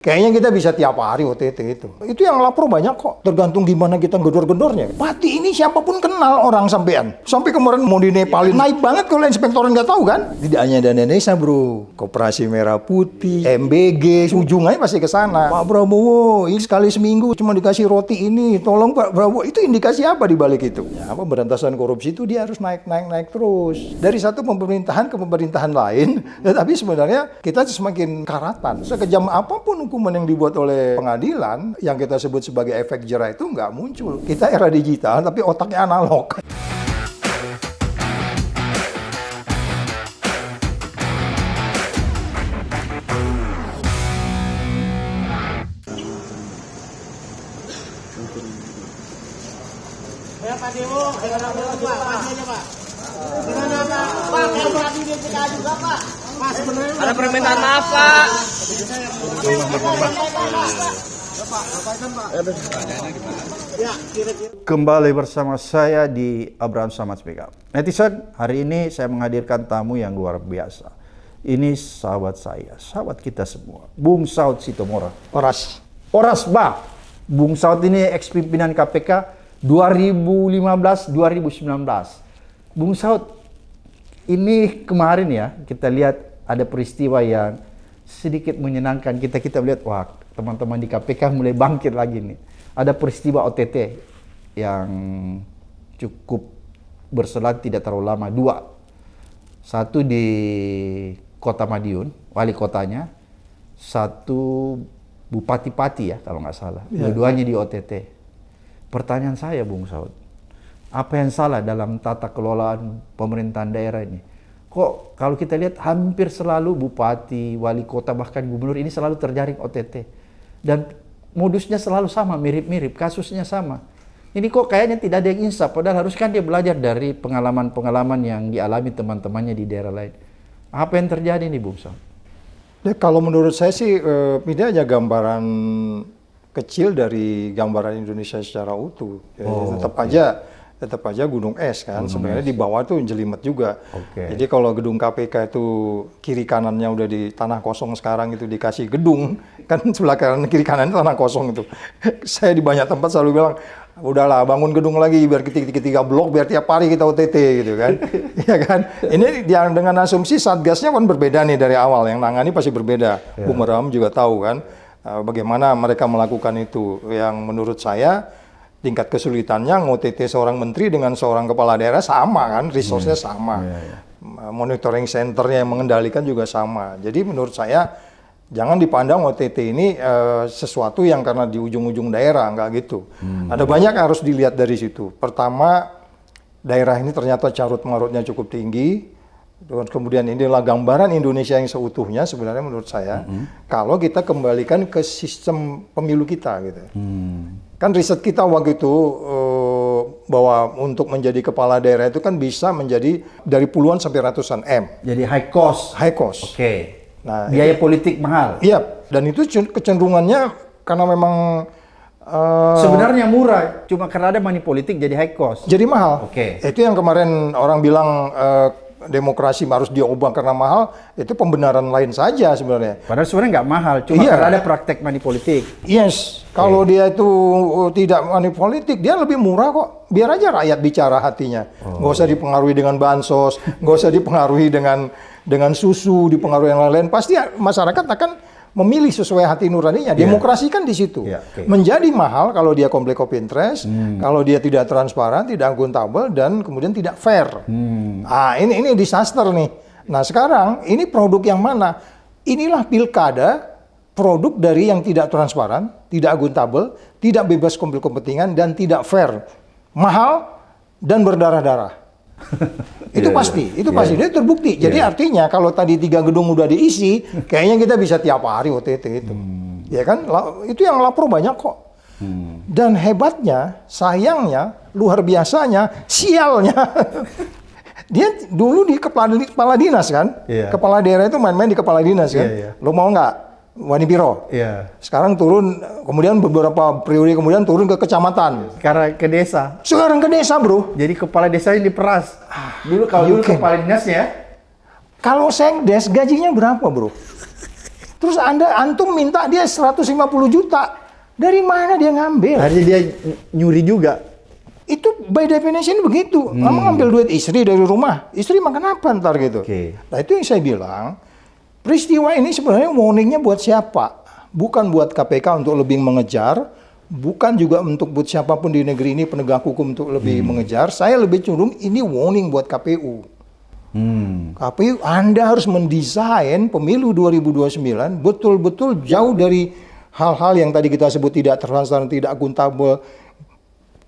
Kayaknya kita bisa tiap hari OTT itu. Itu yang lapor banyak kok. Tergantung gimana kita gedor-gedornya. Pati ini siapapun kenal orang sampean. Sampai kemarin mau di Nepalin. Naik banget kalau inspektoran nggak tahu kan. Tidak hanya dana Indonesia bro. Koperasi Merah Putih, MBG, ujungnya pasti ke sana. Pak Prabowo, ini sekali seminggu cuma dikasih roti ini. Tolong Pak Prabowo. Itu indikasi apa di balik itu? Ya, pemberantasan korupsi itu dia harus naik terus. Dari satu pemerintahan ke pemerintahan lain. Tetapi sebenarnya kita semakin karatan. Sekejam apapun hukuman yang dibuat oleh pengadilan yang kita sebut sebagai efek jerah itu nggak muncul. Kita era digital tapi otaknya analog. Ya Pak Dewo, Pak, aja Pak. Gimana Pak? Pak, kalau tadi dia juga Pak. Pak, sebenarnya ada permintaan maaf Pak. Kembali bersama saya di Abraham Samad Speak Up. Netizen, hari ini saya menghadirkan tamu yang luar biasa. Ini sahabat saya, sahabat kita semua, Bung Saud Sitomora. Oras Bah. Bung Saud ini ex-pimpinan KPK 2015-2019. Bung Saud, ini kemarin ya kita lihat ada peristiwa yang sedikit menyenangkan. Kita lihat, wah teman-teman di KPK mulai bangkit lagi nih. Ada peristiwa OTT yang cukup berselang tidak terlalu lama. Dua. Satu di Kota Madiun, wali kotanya. Satu Bupati Pati ya kalau nggak salah. Dua-duanya di OTT. Pertanyaan saya Bung Saud, apa yang salah dalam tata kelolaan pemerintahan daerah ini? Kok kalau kita lihat hampir selalu bupati, wali kota, bahkan gubernur ini selalu terjaring OTT. Dan modusnya selalu sama, mirip-mirip, kasusnya sama. Ini kok kayaknya tidak ada yang insaf, padahal harus kan dia belajar dari pengalaman-pengalaman yang dialami teman-temannya di daerah lain. Apa yang terjadi nih Bung Saud? Ya, kalau menurut saya sih ini hanya gambaran kecil dari gambaran Indonesia secara utuh. Tetap aja gunung es kan. Sebenarnya di bawah tuh jelimet juga. Jadi kalau gedung KPK itu kiri kanannya udah di tanah kosong, sekarang itu dikasih gedung, kan sebelah kanan kiri kanan tanah kosong itu. Saya di banyak tempat selalu bilang, udahlah bangun gedung lagi biar ketiga blok biar tiap hari kita OTT gitu kan. Ya kan? Ini yang dengan asumsi satgasnya kan berbeda nih dari awal, yang nangani pasti berbeda. Bung Ram juga tahu kan bagaimana mereka melakukan itu. Yang menurut saya tingkat kesulitannya nge-OTT seorang menteri dengan seorang kepala daerah sama kan, resource-nya sama. Monitoring centernya yang mengendalikan juga sama. Jadi menurut saya jangan dipandang OTT ini sesuatu yang karena di ujung-ujung daerah, nggak gitu. Ada banyak yang harus dilihat dari situ. Pertama, daerah ini ternyata carut marutnya cukup tinggi. Dan kemudian inilah gambaran Indonesia yang seutuhnya sebenarnya menurut saya. Kalau kita kembalikan ke sistem pemilu kita gitu. Kan riset kita waktu itu bahwa untuk menjadi kepala daerah itu kan bisa menjadi dari puluhan sampai ratusan M. Jadi high cost. Oke. Nah, biaya politik mahal. Iya, dan itu kecenderungannya karena memang sebenarnya murah, cuma karena ada money politik jadi high cost. Jadi mahal. Itu yang kemarin orang bilang demokrasi harus diubah karena mahal, itu pembenaran lain saja sebenarnya. Padahal sebenarnya nggak mahal, cuma karena ada praktek money politik. Yes, kalau dia itu tidak money politik, dia lebih murah kok. Biar aja rakyat bicara hatinya. Nggak usah dipengaruhi dengan bansos, nggak usah dipengaruhi dengan susu, dipengaruhi yang lain-lain. Pasti masyarakat akan memilih sesuai hati nuraninya. Demokrasi kan di situ. Menjadi mahal kalau dia konflik of interest, kalau dia tidak transparan, tidak akuntabel, dan kemudian tidak fair. Ini disaster nih. Nah sekarang ini produk yang mana? Inilah pilkada, produk dari yang tidak transparan, tidak akuntabel, tidak bebas konflik kepentingan, dan tidak fair. Mahal dan berdarah-darah. Itu pasti, itu dia terbukti. Jadi artinya kalau tadi 3 gedung udah diisi, kayaknya kita bisa tiap hari OTT itu. Ya kan? Itu yang lapor banyak kok. Dan hebatnya, sayangnya, luar biasanya, sialnya. Dia dulu di kepala dinas kan? Kepala daerah itu main-main di kepala dinas kan? Lo mau nggak? Wani Biro. Sekarang turun, kemudian beberapa periode kemudian turun ke kecamatan. Sekarang ke desa. Sekarang ke desa, bro. Jadi kepala desanya diperas. Dulu kepala dinasnya. Kalau sekdes gajinya berapa, bro? Terus antum minta dia 150 juta. Dari mana dia ngambil? Artinya dia nyuri juga. Itu by definition begitu. Kamu ngambil duit istri dari rumah, istri makan apa ntar gitu. Nah itu yang saya bilang, peristiwa ini sebenarnya warningnya buat siapa? Bukan buat KPK untuk lebih mengejar, bukan juga untuk buat siapapun di negeri ini penegak hukum untuk lebih mengejar. Saya lebih cenderung ini warning buat KPU. KPU, Anda harus mendesain pemilu 2029 betul-betul jauh dari hal-hal yang tadi kita sebut tidak transparan, tidak akuntabel,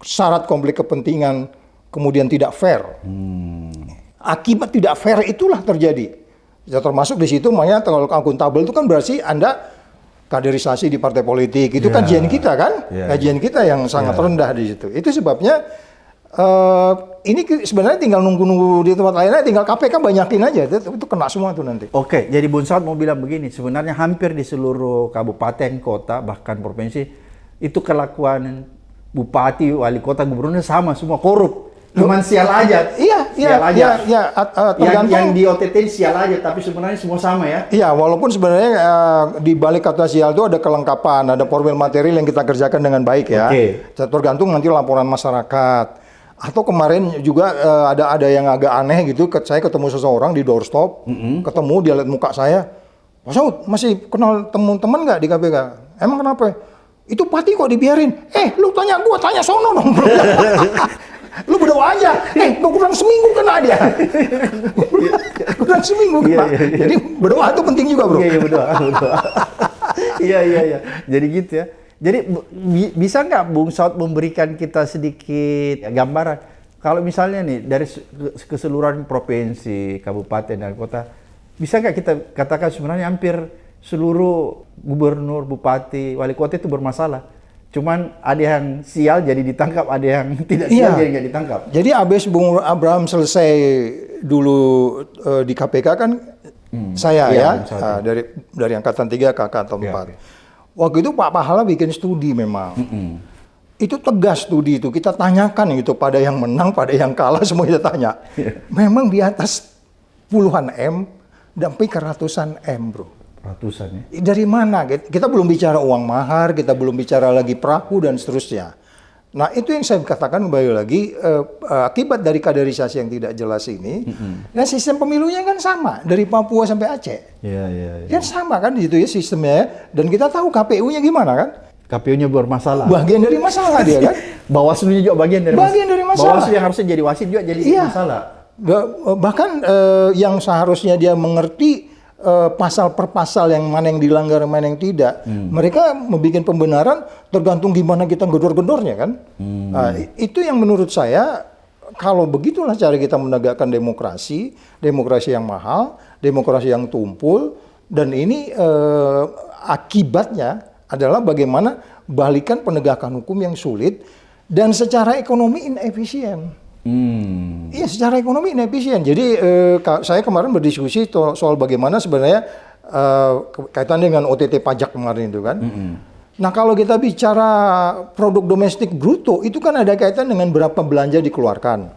syarat konflik kepentingan, kemudian tidak fair. Akibat tidak fair itulah terjadi. Ya, termasuk di situ, makanya kalau akuntabel itu kan berarti Anda kaderisasi di partai politik. Itu kajian kita kan, kajian kita yang sangat rendah di situ. Itu sebabnya ini sebenarnya tinggal nunggu-nunggu di tempat lainnya, tinggal KPK banyakin aja, itu kena semua tuh nanti. Oke, jadi Bung Saud mau bilang begini, sebenarnya hampir di seluruh kabupaten, kota, bahkan provinsi, itu kelakuan bupati, wali kota, gubernur sama semua korup. Cuman sial aja. Tergantung. Yang di OTT sial aja, tapi sebenarnya semua sama ya. Iya, walaupun sebenarnya di balik kata sial itu ada kelengkapan, ada formil material yang kita kerjakan dengan baik ya. Tergantung nanti laporan masyarakat. Atau kemarin juga ada yang agak aneh gitu, saya ketemu seseorang di doorstop, ketemu dia lihat muka saya, Pak Saud masih kenal teman-teman nggak di KPK? Emang kenapa? Itu Pati kok dibiarin? Lu tanya gua, tanya sono dong. Lu berdoa aja. Kurang seminggu kena dia. Kurang seminggu kena. Jadi berdoa itu penting juga, Bro. Iya, berdoa. Iya. Jadi gitu ya. Jadi bisa nggak Bung Saud memberikan kita sedikit gambaran? Kalau misalnya nih dari keseluruhan provinsi, kabupaten dan kota, bisa nggak kita katakan sebenarnya hampir seluruh gubernur, bupati, wali kota itu bermasalah. Cuman ada yang sial jadi ditangkap, ada yang tidak sial jadi nggak ditangkap. Jadi abis Bung Abraham selesai dulu di KPK kan saya dari angkatan 3 ke angkatan 4. Waktu itu Pak Pahala bikin studi memang. Itu tegas studi itu, kita tanyakan gitu pada yang menang, pada yang kalah semua kita tanya. Memang di atas puluhan M sampai ke ratusan M, Bro. Ratusan ya? Dari mana? Kita belum bicara uang mahar, kita belum bicara lagi perahu dan seterusnya. Nah itu yang saya katakan kembali lagi, akibat dari kaderisasi yang tidak jelas ini, dan sistem pemilunya kan sama, dari Papua sampai Aceh. Iya. Kan sama kan gitu ya sistemnya, dan kita tahu KPU-nya gimana kan? KPU-nya bermasalah. Bagian dari masalah dia kan? Bawaslu-nya juga bagian dari masalah. Bawaslu yang harusnya jadi wasit juga jadi masalah. Bahkan yang seharusnya dia mengerti pasal per pasal yang mana yang dilanggar, mana yang tidak. Mereka membuat pembenaran tergantung gimana kita gedor-gedornya kan. Itu yang menurut saya, kalau begitulah cara kita menegakkan demokrasi yang mahal, demokrasi yang tumpul, dan ini akibatnya adalah bagaimana balikan penegakan hukum yang sulit dan secara ekonomi inefisien. Iya, secara ekonomi inefisien. Jadi saya kemarin berdiskusi soal bagaimana sebenarnya kaitan dengan OTT pajak kemarin itu kan. Nah kalau kita bicara produk domestik bruto itu kan ada kaitan dengan berapa belanja dikeluarkan.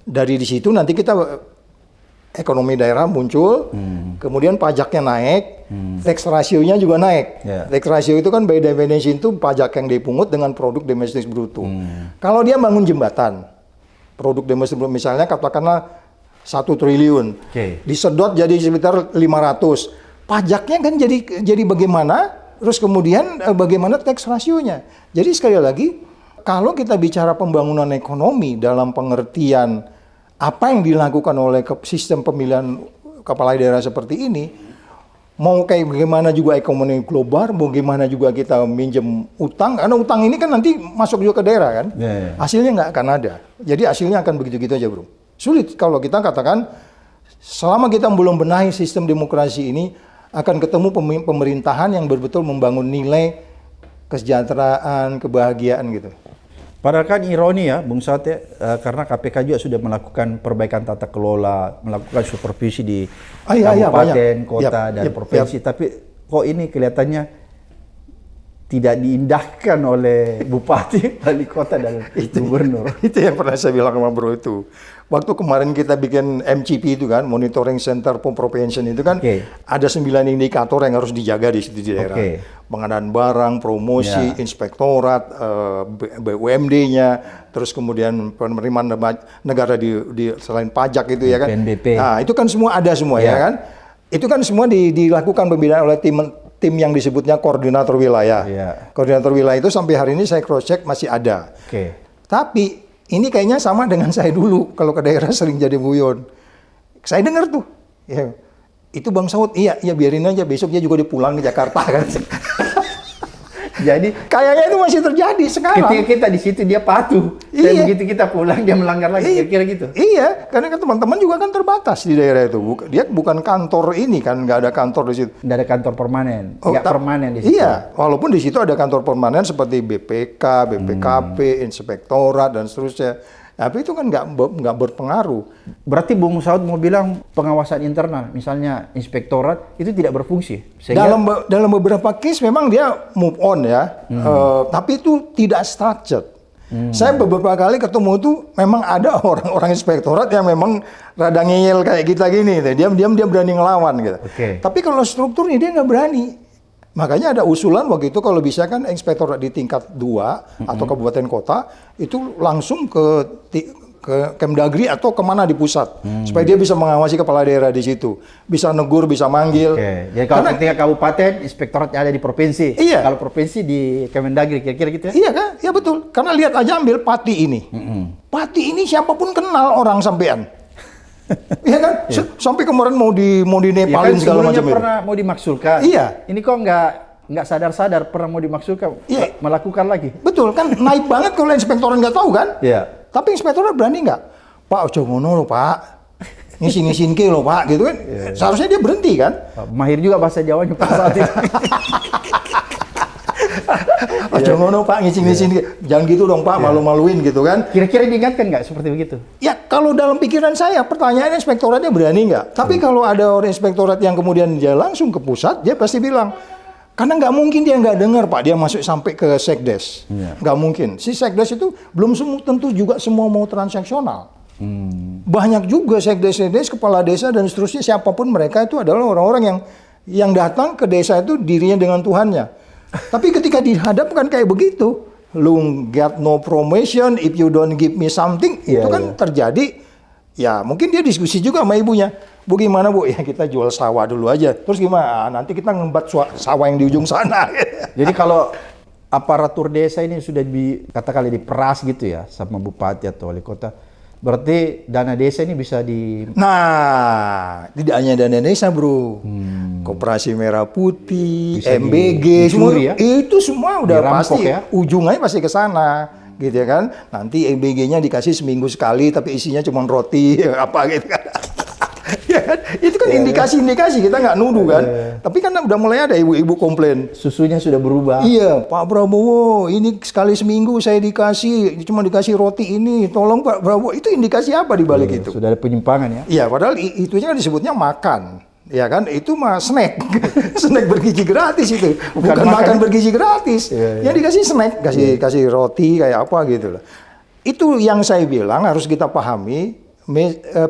Dari di situ nanti kita ekonomi daerah muncul, kemudian pajaknya naik, tax ratio-nya juga naik. Tax ratio itu kan by definition itu pajak yang dipungut dengan produk domestik bruto. Kalau dia bangun jembatan, produk domestik bruto misalnya katakanlah 1 triliun, disedot jadi sekitar 500. Pajaknya kan jadi bagaimana? Terus kemudian bagaimana tax ratio-nya? Jadi sekali lagi, kalau kita bicara pembangunan ekonomi dalam pengertian apa yang dilakukan oleh sistem pemilihan kepala daerah seperti ini, mau kayak bagaimana juga ekonomi global, bagaimana juga kita minjem utang, karena utang ini kan nanti masuk juga ke daerah kan, hasilnya nggak akan ada. Jadi hasilnya akan begitu-gitu aja, Bro. Sulit kalau kita katakan, selama kita belum benahi sistem demokrasi ini, akan ketemu pemerintahan yang betul-betul membangun nilai kesejahteraan, kebahagiaan gitu. Padahal kan ironi ya, Bung Saud ya, karena KPK juga sudah melakukan perbaikan tata kelola, melakukan supervisi di kabupaten, kota, dan provinsi. Tapi kok ini kelihatannya tidak diindahkan oleh bupati, wali kota, dan gubernur. Itu yang pernah saya bilang sama bro itu. Waktu kemarin kita bikin MCP itu kan, Monitoring Center for Prevention itu kan, ada 9 indikator yang harus dijaga di situ di daerah. Pengadaan barang, promosi, inspektorat, BUMD-nya, terus kemudian penerimaan negara di selain pajak itu ya kan. PNBP. Nah, itu kan semua ada semua ya kan. Itu kan semua dilakukan pembinaan oleh tim yang disebutnya koordinator wilayah. Koordinator wilayah itu sampai hari ini saya cross check masih ada. Tapi ini kayaknya sama dengan saya dulu kalau ke daerah sering jadi guyon. Saya dengar tuh, ya, itu Bang Saud, iya biarin aja besok dia juga dipulang ke Jakarta kan. Jadi kayaknya itu masih terjadi sekarang. ketika kita di situ dia patuh, dan begitu kita pulang dia melanggar lagi, kira-kira gitu. Iya, karena kan teman-teman juga kan terbatas di daerah itu. Dia bukan kantor ini kan, nggak ada kantor di situ. Nggak ada kantor permanen, nggak permanen di situ. Iya, walaupun di situ ada kantor permanen seperti BPK, BPKP, Inspektorat dan seterusnya. Tapi itu kan nggak berpengaruh. Berarti Bung Saud mau bilang pengawasan internal, misalnya inspektorat, itu tidak berfungsi? Sehingga Dalam beberapa case memang dia move on ya, tapi itu tidak structured. Saya beberapa kali ketemu tuh memang ada orang-orang inspektorat yang memang rada ngeyel kayak kita gini, diam-diam dia berani ngelawan gitu. Tapi kalau strukturnya dia nggak berani. Makanya ada usulan waktu itu kalau bisa kan inspektorat di tingkat 2 atau kabupaten kota itu langsung ke Kemdagri atau kemana di pusat supaya dia bisa mengawasi kepala daerah di situ, bisa negur, bisa manggil. Jadi kalau tingkat kabupaten inspektoratnya ada di provinsi, kalau provinsi di Kemendagri, kira-kira gitu ya? Iya kan, ya betul. Karena lihat aja ambil Pati ini, Pati ini siapapun kenal orang sampean. Iya kan? Sampai kemarin mau dinepalin segala macam itu. Pernah mau dimaksulkan. Iya. Ini kok nggak sadar-sadar pernah mau dimaksulkan, melakukan lagi. Betul kan, naik banget kalau inspektorat nggak tahu kan? Iya. Tapi inspektorat berani nggak? Pak, ojo ngono loh Pak. Ngisi-ngisin ke loh Pak, gitu kan? Seharusnya dia berhenti kan? Mahir juga bahasa Jawanya Pak saat itu. Ojo ngono Pak, ngisi-ngisin ke. Jangan gitu dong Pak, malu-maluin gitu kan? Kira-kira diingatkan nggak seperti begitu? Ya, kalau dalam pikiran saya, pertanyaannya inspektoratnya berani nggak? Tapi kalau ada orang inspektorat yang kemudian dia langsung ke pusat, dia pasti bilang, karena nggak mungkin dia nggak dengar Pak, dia masuk sampai ke Sekdes. Nggak mungkin. Si Sekdes itu belum tentu juga semua mau transaksional. Banyak juga Sekdes, kepala desa dan seterusnya, siapapun mereka itu adalah orang-orang yang datang ke desa itu dirinya dengan Tuhannya. Tapi ketika dihadapkan kayak begitu, lu get no promotion if you don't give me something, itu kan terjadi. Ya mungkin dia diskusi juga sama ibunya. Bu gimana Bu? Ya kita jual sawah dulu aja. Terus gimana? Nanti kita ngembat sawah yang di ujung sana. Jadi kalau aparatur desa ini sudah katakanlah diperas gitu ya sama bupati atau wali kota, berarti dana desa ini bisa Nah, tidak hanya dana desa bro. Koperasi Merah Putih, Bisa MBG, semua ya? itu semua udah Dirampok pasti ya? ujungnya pasti ke sana. Gitu ya kan? Nanti MBG-nya dikasih seminggu sekali tapi isinya cuma roti apa gitu kan. Ya kan? Itu kan indikasi-indikasi, kita nggak nuduh kan. Tapi kan udah mulai ada ibu-ibu komplain. Susunya sudah berubah. Iya, Pak Prabowo, ini sekali seminggu saya cuma dikasih roti ini. Tolong Pak Prabowo, itu indikasi apa di balik itu? Sudah ada penyimpangan ya? Iya, padahal itunya kan disebutnya makan. Ya kan, itu mah snack. Snack bergizi gratis itu. Bukan makan bergizi gratis. Yang dikasih snack, kasih roti kayak apa gitu loh. Itu yang saya bilang harus kita pahami.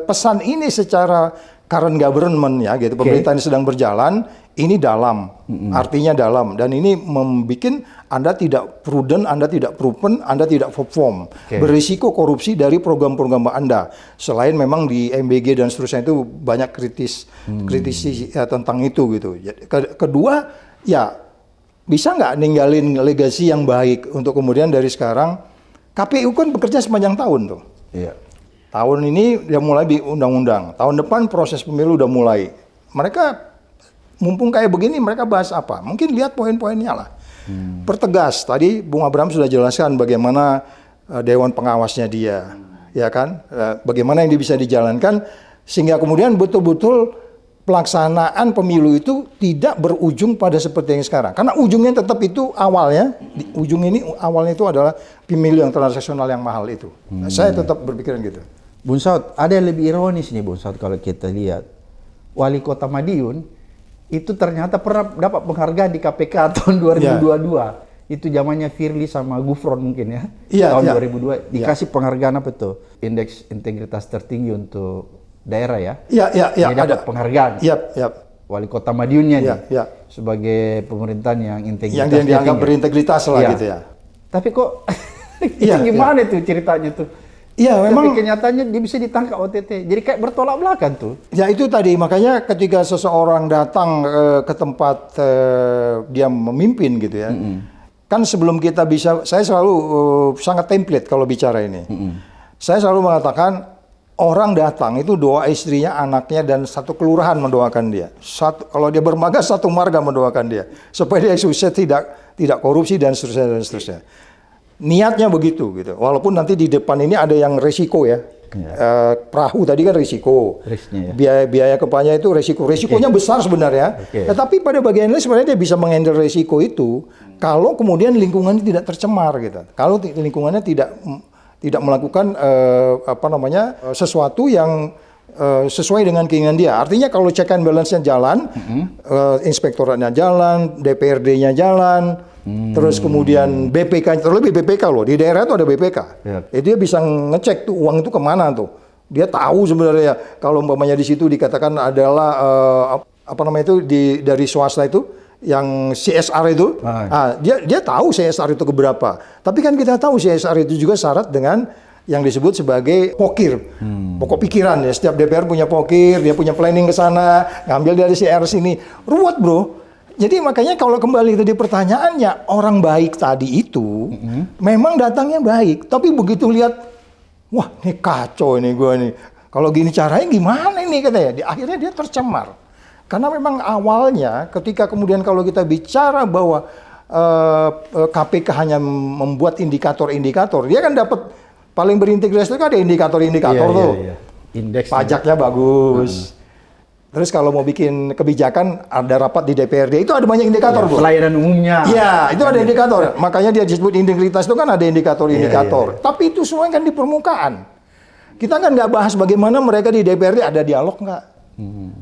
Pesan ini secara current government ya gitu, pemerintahan sedang berjalan, ini dalam, artinya dalam, dan ini membuat Anda tidak prudent, Anda tidak proven, Anda tidak perform, berisiko korupsi dari program-program Anda. Selain memang di MBG dan seterusnya itu banyak kritisi tentang itu gitu. Kedua, ya bisa nggak ninggalin legasi yang baik untuk kemudian dari sekarang KPU kan bekerja sepanjang tahun tuh. Iya. Tahun ini udah mulai di undang-undang. Tahun depan proses pemilu udah mulai. Mereka mumpung kayak begini, mereka bahas apa? Mungkin lihat poin-poinnya lah. Pertegas. Tadi Bung Abraham sudah jelaskan bagaimana dewan pengawasnya dia, ya kan? Bagaimana yang bisa dijalankan sehingga kemudian betul-betul pelaksanaan pemilu itu tidak berujung pada seperti yang sekarang. Karena ujungnya tetap itu awalnya, ujung ini awalnya itu adalah pemilu yang transaksional yang mahal itu. Saya tetap berpikiran gitu. Bung Saud, ada yang lebih ironis nih Bung Saud kalau kita lihat. Wali Kota Madiun itu ternyata pernah dapat penghargaan di KPK tahun 2022. Itu zamannya Firly sama Gufron mungkin ya. Iya, tahun iya. 2002 dikasih penghargaan apa tuh? Indeks integritas tertinggi untuk daerah ya. Iya, iya, iya, Dia dapat ada. penghargaan. Iya, iya. Wali Kota Madiunnya Iya, nih. iya. Sebagai pemerintahan yang integritas Yang dia dianggap tinggi. berintegritas lah Iya. gitu ya. Tapi kok Iya, itu gimana tuh ceritanya tuh? Iya, memang. Tapi kenyataannya dia bisa ditangkap OTT. Jadi kayak bertolak belakang tuh. Ya itu tadi, makanya ketika seseorang datang ke tempat dia memimpin gitu ya, kan sebelum kita bisa, saya selalu sangat template kalau bicara ini. Saya selalu mengatakan orang datang itu doa istrinya, anaknya, dan satu kelurahan mendoakan dia. Kalau dia bermagas, satu marga mendoakan dia supaya dia sukses, tidak korupsi dan seterusnya dan seterusnya. Niatnya begitu gitu. Walaupun nanti di depan ini ada yang resiko ya. Perahu tadi kan risiko. Risknya ya. Biaya kepanya itu resikonya besar sebenarnya. Tetapi pada bagian lain sebenarnya dia bisa menghandle resiko itu kalau kemudian lingkungannya tidak tercemar gitu. Kalau lingkungannya tidak melakukan sesuatu yang sesuai dengan keinginan dia. Artinya kalau check and balance-nya jalan, inspektoratnya jalan, DPRD-nya jalan, terus kemudian BPK, terlebih BPK loh, di daerah itu ada BPK. Ya. Itu dia bisa ngecek tuh uang itu kemana tuh. Dia tahu sebenarnya kalau umpamanya di situ dikatakan adalah dari swasta itu yang CSR itu, dia tahu CSR itu keberapa. Tapi kan kita tahu CSR itu juga syarat dengan yang disebut sebagai pokir, pokok pikiran ya. Setiap DPR punya pokir, dia punya planning ke sana, ngambil dari CR sini, ruwet bro. Jadi makanya kalau kembali tadi pertanyaannya, orang baik tadi itu memang datangnya baik, tapi begitu lihat, wah ini kacau ini gue nih. Kalau gini caranya gimana ini katanya? Akhirnya dia tercemar. Karena memang awalnya ketika kemudian kalau kita bicara bahwa KPK hanya membuat indikator-indikator, dia kan dapat paling berintegrasi itu kan ada indikator-indikator tuh. Iya. Indeks Pajaknya bagus. Terus kalau mau bikin kebijakan ada rapat di DPRD itu ada banyak indikator, Bu. pelayanan umumnya. Iya, itu ada indikator. Makanya dia disebut integritas itu kan ada indikator-indikator. Tapi itu semua kan di permukaan. Kita kan nggak bahas bagaimana mereka di DPRD ada dialog nggak.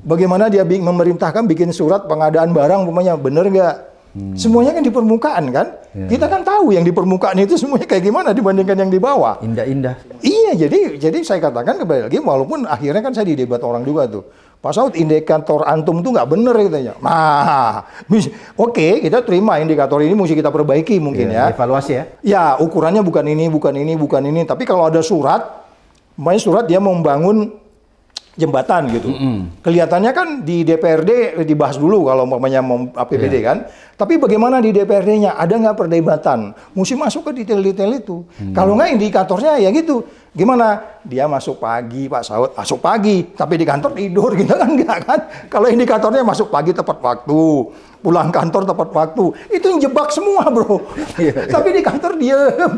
Bagaimana dia memerintahkan bikin surat pengadaan barang, umpamanya bener nggak? Semuanya kan di permukaan kan. Kita kan tahu yang di permukaan itu semuanya kayak gimana dibandingkan yang di bawah. Indah-indah. Iya, jadi saya katakan kembali lagi, walaupun akhirnya kan saya didebat orang juga tuh. Pak Saud, indikator antum tuh nggak bener katanya. Nah, oke, kita terima indikator ini mesti kita perbaiki mungkin ya. Evaluasi ya. Ya, ukurannya bukan ini. Tapi kalau ada surat, main surat dia mau membangun jembatan gitu. Kelihatannya kan di DPRD dibahas dulu kalau umpamanya mau APBD kan. Tapi bagaimana di DPRD-nya? Ada nggak perdebatan? Mesti masuk ke detail-detail itu. Kalau nggak indikatornya ya gitu. Gimana? Dia masuk pagi, Pak Saud. Masuk pagi, tapi di kantor tidur gitu kan nggak kan? Kalau indikatornya masuk pagi tepat waktu, pulang kantor tepat waktu. Itu yang jebak semua bro. Tapi di kantor diem.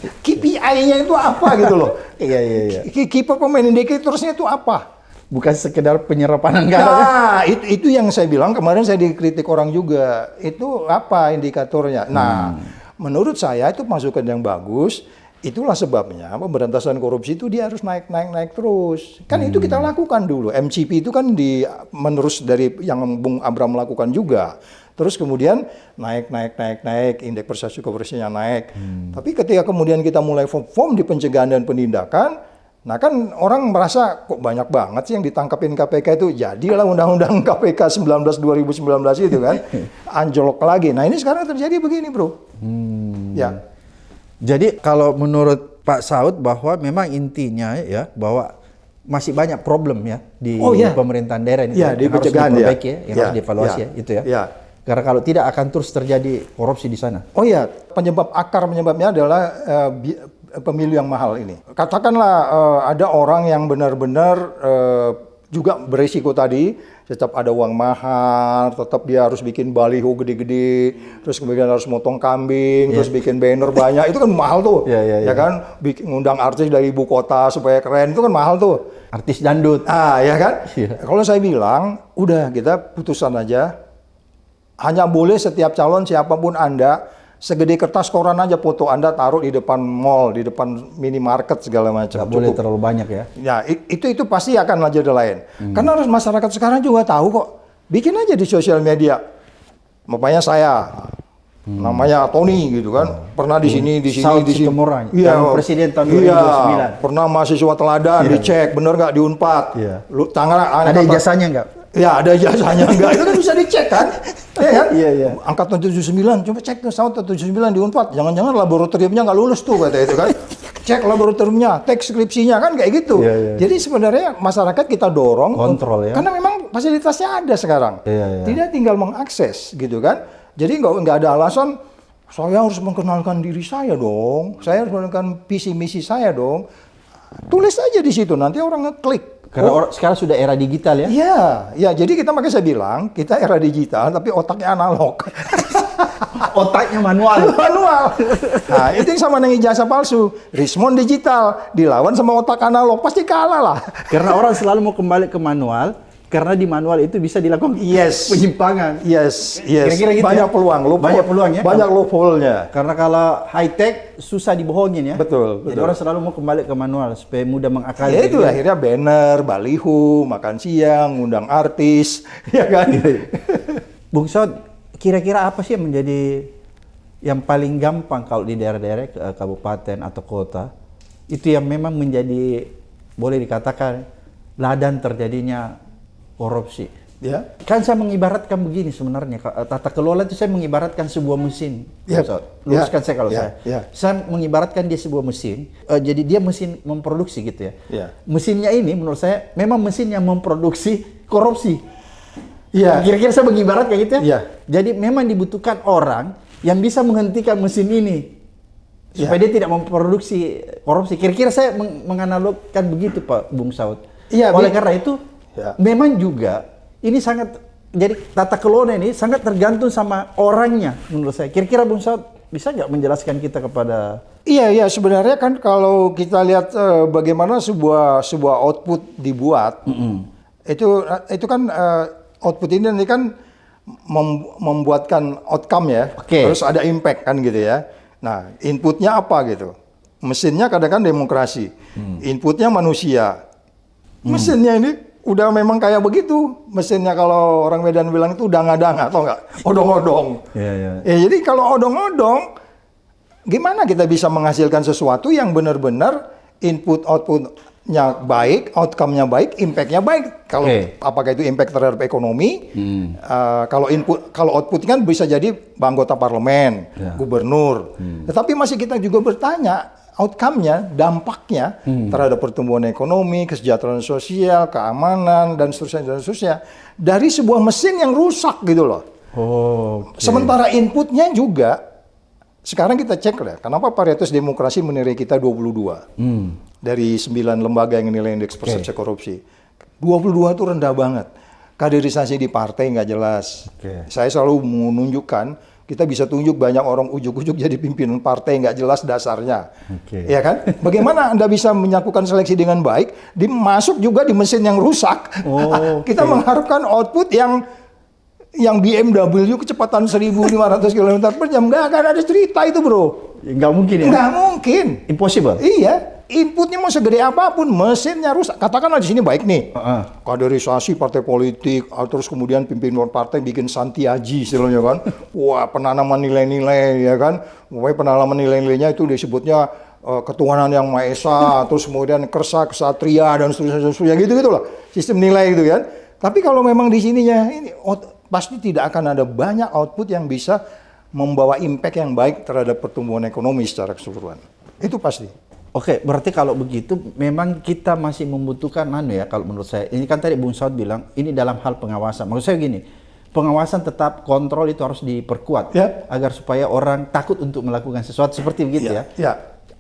KPI-nya itu apa gitu loh. Iya. Key performance indicatorsnya itu apa? Bukan sekedar penyerapan anggaran. Nah, itu yang saya bilang kemarin saya dikritik orang juga. Itu apa indikatornya? Nah, menurut saya itu masukan yang bagus. Itulah sebabnya pemberantasan korupsi itu dia harus naik terus. Kan itu kita lakukan dulu. MCP itu kan menerus dari yang Bung Abram lakukan juga. Terus kemudian naik, indeks persepsi korupsinya naik. Tapi ketika kemudian kita mulai form di pencegahan dan penindakan, nah kan orang merasa kok banyak banget sih yang ditangkapin KPK itu. Jadilah Undang-Undang KPK 2019 itu kan, anjlok lagi. Nah ini sekarang terjadi begini bro. Ya. Jadi kalau menurut Pak Saud bahwa memang intinya ya bahwa masih banyak problem ya di pemerintahan daerah ini ya, yang harus diperbaiki yang harus dievaluasi itu ya. Karena kalau tidak akan terus terjadi korupsi di sana. Oh iya, penyebabnya adalah pemilu yang mahal ini. Katakanlah ada orang yang benar-benar juga berisiko tadi, tetap ada uang mahal, tetap dia harus bikin baliho gede-gede, terus kemudian harus motong kambing, terus bikin banner banyak, itu kan mahal tuh, ya kan? Ngundang artis dari ibu kota supaya keren, itu kan mahal tuh. Artis dangdut. Ya kan? Kalau saya bilang, udah kita putusan aja. Hanya boleh setiap calon siapapun Anda, segede kertas koran aja foto Anda taruh di depan mall, di depan minimarket segala macam. Nggak boleh terlalu banyak ya. Ya, itu pasti akan jadi lain. Karena harus masyarakat sekarang juga tahu kok. Bikin aja di sosial media. Makanya saya namanya Tony gitu kan, pernah di sini, Saud di sini. Situmorang, Iya, calon presiden tahun iya, 2009. pernah mahasiswa teladan, dicek bener nggak di Unpad. Iya. Lu tangan Ada ijazahnya nggak? Ya, ada ijazahnya enggak, itu kan bisa dicek kan? Ya kan? Iya, iya. Angkatan 79, coba cek tuh Saud 79 di Unpad. Jangan-jangan laboratoriumnya nggak lulus tuh kata itu kan. Cek laboratoriumnya, teks skripsinya kan kayak gitu. Iya, iya. Jadi sebenarnya masyarakat kita dorong Kontrol ya. karena memang fasilitasnya ada sekarang. Iya, iya. Tidak tinggal mengakses gitu kan. Jadi nggak ada alasan saya harus mengenalkan diri saya dong. Saya harus mengenalkan visi misi saya dong. Tulis aja di situ nanti orang ngeklik. Karena sekarang sudah era digital ya. Iya, ya jadi kita makanya saya bilang kita era digital tapi otaknya analog. Otaknya manual. Manual. Nah, itu yang sama dengan ijazah palsu. Rismon digital dilawan sama otak analog pasti kalah lah. Karena orang selalu mau kembali ke manual, karena di manual itu bisa dilakukan Yes. penyimpangan. Yes. Kira-kira gitu banyak ya? peluang, Banyak peluang ya? Banyak loophole-nya. Karena kalau high tech susah dibohongin ya. Betul, Jadi betul. orang selalu mau kembali ke manual supaya mudah mengakali. Ya itu akhirnya banner, baliho, makan siang, ngundang artis, ya kan? Bung Saud, kira-kira apa sih yang menjadi yang paling gampang kalau di daerah-daerah kabupaten atau kota itu yang memang menjadi boleh dikatakan ladang terjadinya korupsi? Ya. Kan saya mengibaratkan begini sebenarnya, tata kelola itu saya mengibaratkan sebuah mesin. Ya. Bung Saud. Luruskan saya kalau Ya. saya. Ya. Saya mengibaratkan dia sebuah mesin, jadi dia mesin memproduksi gitu ya. Ya. Mesinnya ini menurut saya memang mesin yang memproduksi korupsi. Iya. Kira-kira saya mengibarat kayak gitu ya? Iya. Jadi memang dibutuhkan orang yang bisa menghentikan mesin ini supaya dia tidak memproduksi korupsi. Kira-kira saya menganalogkan begitu Pak Bung Saud. Iya, Oleh karena itu Ya. memang juga ini sangat jadi tata kelola ini sangat tergantung sama orangnya menurut saya. Kira-kira Bung Saud bisa nggak menjelaskan kita kepada Iya, sebenarnya kan kalau kita lihat bagaimana sebuah output dibuat, itu kan output ini kan membuatkan outcome ya, Oke. terus ada impact kan gitu ya. Nah, inputnya apa gitu? Mesinnya kadang-kadang demokrasi, inputnya manusia. Mesinnya ini udah memang kayak begitu. Mesinnya kalau orang Medan bilang itu danga-danga atau enggak? Odong-odong. Iya, iya. Ya, jadi kalau odong-odong, gimana kita bisa menghasilkan sesuatu yang benar-benar input outputnya baik, outcome-nya baik, impact-nya baik. Kalau Oke. apakah itu impact terhadap ekonomi? Kalau output kan bisa jadi anggota parlemen, Ya. gubernur. Tetapi masih kita juga bertanya outcome-nya, dampaknya terhadap pertumbuhan ekonomi, kesejahteraan sosial, keamanan dan seterusnya dari sebuah mesin yang rusak gitu loh. Oh, Sementara inputnya juga sekarang kita cek lah, kenapa Parietos Demokrasi menilai kita 22 dari 9 lembaga yang menilai indeks persepsi korupsi. 22 itu rendah banget. Kaderisasi di partai nggak jelas. Oke. Saya selalu menunjukkan, kita bisa tunjuk banyak orang ujuk-ujuk jadi pimpinan partai nggak jelas dasarnya. Oke. Ya kan? Bagaimana Anda bisa melakukan seleksi dengan baik, masuk juga di mesin yang rusak. Oh, Kita mengharapkan output yang BMW kecepatan 1.500 km per jam. Nggak akan ada cerita itu, bro. nggak mungkin ya? Nggak mungkin. Impossible. Iya, inputnya mau segede apapun, mesinnya rusak. Katakanlah di sini baik nih, Heeh. kaderisasi partai politik, terus kemudian pimpinan partai bikin santiaji istilahnya kan. Wah, penanaman nilai-nilai ya kan. Pokoknya penanaman nilai-nilainya itu disebutnya ketuhanan yang Maha Esa, terus kemudian kersa, kesatria dan seterusnya gitu-gitu lah. Sistem nilai gitu kan. Tapi kalau memang di sininya ini pasti tidak akan ada banyak output yang bisa membawa impact yang baik terhadap pertumbuhan ekonomi secara keseluruhan. Itu pasti. Oke, berarti kalau begitu memang kita masih membutuhkan ya kalau menurut saya. Ini kan tadi Bung Saud bilang ini dalam hal pengawasan. Maksud saya gini, pengawasan tetap kontrol itu harus diperkuat Ya. agar supaya orang takut untuk melakukan sesuatu seperti begitu ya. Ya.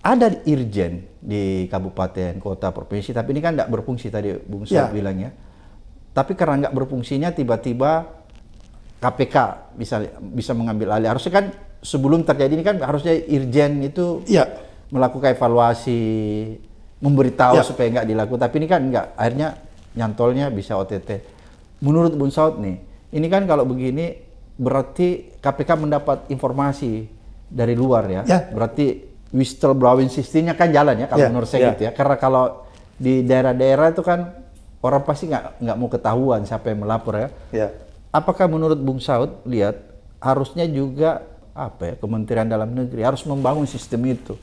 Ada irjen di kabupaten, kota, provinsi, tapi ini kan tidak berfungsi tadi Bung Saud Ya. bilang ya. Tapi karena nggak berfungsinya tiba-tiba KPK bisa mengambil alih. Harusnya kan sebelum terjadi ini kan harusnya irjen itu Ya. melakukan evaluasi, memberitahu Ya. supaya nggak dilakukan. Tapi ini kan nggak, akhirnya nyantolnya bisa OTT. Menurut Bung Saud nih, ini kan kalau begini berarti KPK mendapat informasi dari luar ya. Ya. Berarti whistleblowing sistemnya kan jalan ya kalau Ya, menurut saya ya. gitu ya. Karena kalau di daerah-daerah itu kan orang pasti nggak mau ketahuan siapa yang melapor ya. Ya. Apakah menurut Bung Saud lihat harusnya juga apa ya, Kementerian Dalam Negeri harus membangun sistem itu